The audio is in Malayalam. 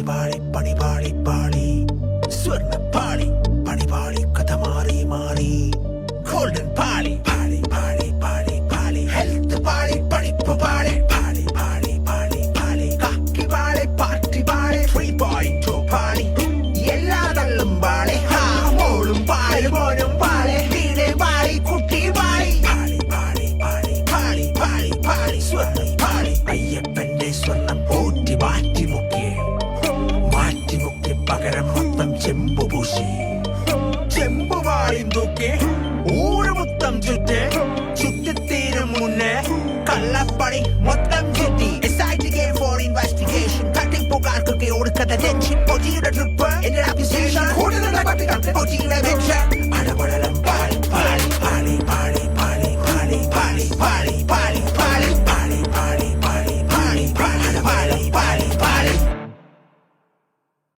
പണിപാളി പണിപാളി പാളി സ്വർണ്ണപ്പാളി പണിപാളി കഥ മാറി മാറി ഗോൾഡൻ പാളി പാളി പാളി പാളി പാളി ഹെൽത്ത് പാളി പഠിപ്പ് പാളി പാളി പാളി പാളി പാളി കാക്കി പാളി പാർട്ടി പാളി 3.2 പാളി എല്ലാ തള്ളും പാളി മോളും പാളി മോനും പാളി വീട് പാളി കുട്ടി പാളി പാളി പാളി പാളി പാളി പാളി പാളി സ്വർണ്ണ പാളി അയ്യപ്പന്റെ സ്വർണ്ണം ഊറ്റി മാറ്റിമുക്കി പകരം മൊത്തം ചെമ്പു പൂശി ചെമ്പുവാളിൻ തൂക്കി ഊര് മൊത്തം ചുറ്റിത്തീരും മുന്നേ കള്ളപ്പണി മൊത്തം ചുറ്റി ഫോർ ഇൻവെസ്റ്റിഗേഷൻ തട്ടിപ്പുകാർക്കൊക്കെ കൊടുക്കുന്ന ടെൻഷൻ പൊജിയുടെ ട്രിപ്പ് എന്റെ അക്യൂസേഷൻ കൂടുതലുള്ള പട്ടികൾക്ക് പൊജിയുടെ മെൻഷൻ